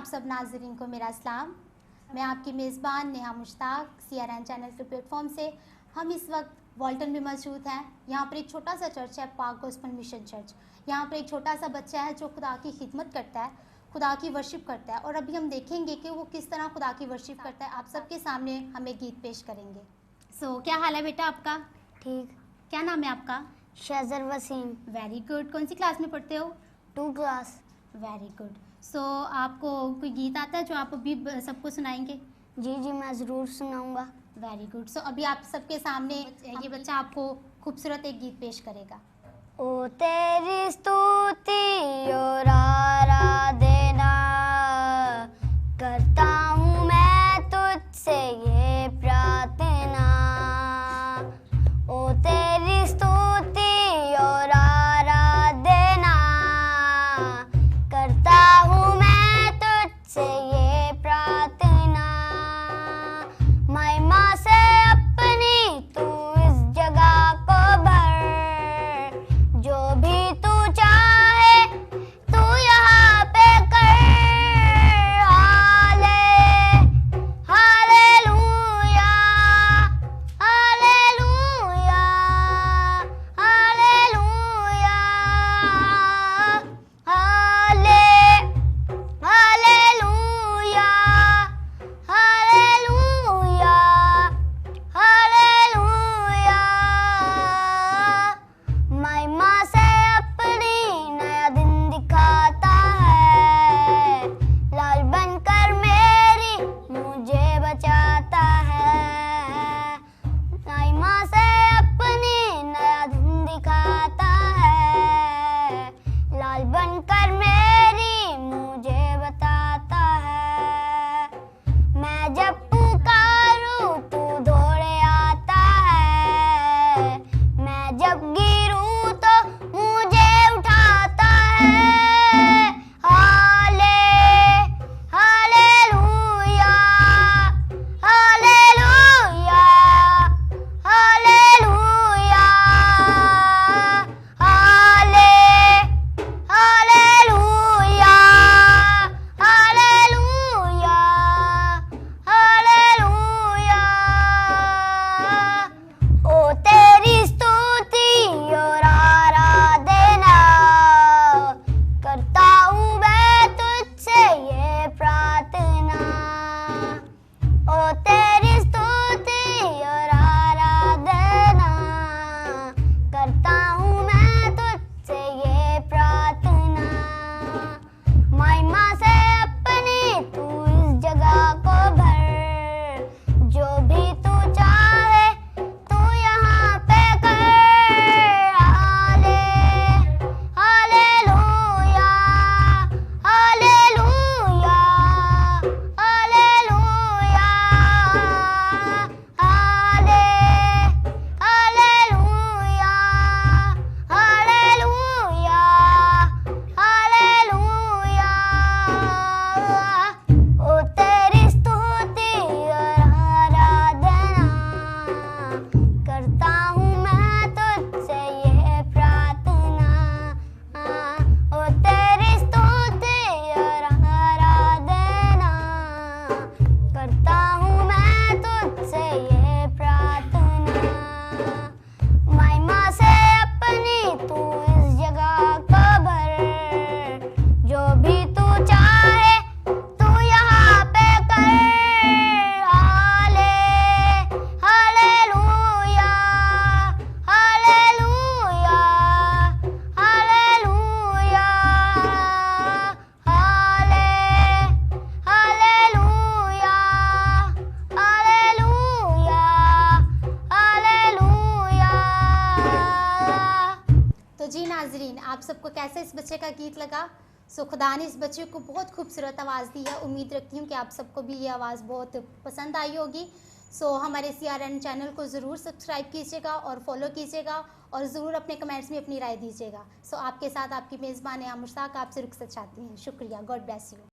सब नाज़रीन को मेरा सलाम। मैं आपकी मेज़बान नेहा मुश्ताक CRN चैनल के प्लेटफॉर्म से। हम इस वक्त वॉल्टन में मौजूद हैं। यहाँ पर एक छोटा सा चर्च है, पाक गॉस्पेल मिशन चर्च। यहाँ पर एक छोटा सा बच्चा है जो खुदा की खिदमत करता है, खुदा की वर्शिप करता है, और अभी हम देखेंगे कि वो किस तरह खुदा की वर्शिप करता है। आप सबके सामने हमें गीत पेश करेंगे। क्या हाल है बेटा आपका? ठीक। क्या नाम है आपका? शहजर वसीम। Very good. कौन सी क्लास में पढ़ते हो? 2 क्लास। Very good. आपको कोई गीत आता है जो आप अभी सबको सुनाएंगे? जी मैं ज़रूर सुनाऊंगा। Very good. अभी आप सबके सामने ये बच्चा आपको खूबसूरत एक गीत पेश करेगा। ओ तेरी स्तुति और आराधना करता हूँ मैं तुझसे ये प्रार्थना। ओ तेरी स्तुति और आराधना करता हूँ मैं तुझसे ये प्रार्थना। महिमा से अपनी तू इस जगह को भर, जो भी तू चाहे तू यहाँ पे कर। Hallelujah hallelujah hallelujah hallelujah hallelujah hallelujah. महिमा से अपनी नया दिन दिखाता है, लाल बनकर मेरी मुझे बचाता है। महिमा से अपनी नया दिन दिखाता है, लाल बनकर मेरी मुझे बताता है। मैं जब पुकारूं तू दौड़े आता है, मैं जब गिरूं तो मुझे उठाता है। Hallelujah hallelujah hallelujah hallelujah hallelujah hallelujah. ओ तेरी स्तुति और आराधना करता हूँ मैं तुझसे ये प्रार्थना। ओ तेरी स्तुति और आराधना करता हूँ मैं तुझसे ये प्रार्थना। महिमा से अपनी तू इस जगह को भर, जो भी तू चाहे तू यहाँ पे कर। Hallelujah hallelujah hallelujah hallelujah hallelujah hallelujah. ओ तेरी स्तुति और आराधना करता हूँ मैं तुझसे ये प्रार्थना। ओ तेरी स्तुति और आराधना करता हूँ मैं तुझसे ये प्रार्थना। महिमा से अपनी तू इस जगह को भर, जो भी तू चाहे तू यहाँ पे कर। Hallelujah hallelujah hallelujah hallelujah hallelujah hallelujah. तो जी नाजरीन, आप सबको कैसे इस बच्चे का गीत लगा? खुदा ने इस बच्चे को बहुत खूबसूरत आवाज़ दी है। उम्मीद रखती हूँ कि आप सबको भी ये आवाज़ बहुत पसंद आई होगी। हमारे CRN चैनल को ज़रूर सब्सक्राइब कीजिएगा और फॉलो कीजिएगा, और ज़रूर अपने कमेंट्स में अपनी राय दीजिएगा। आपके साथ आपकी मेज़बान नेहा मुश्ताक आपसे रुखसत चाहती हैं। शुक्रिया। God bless you.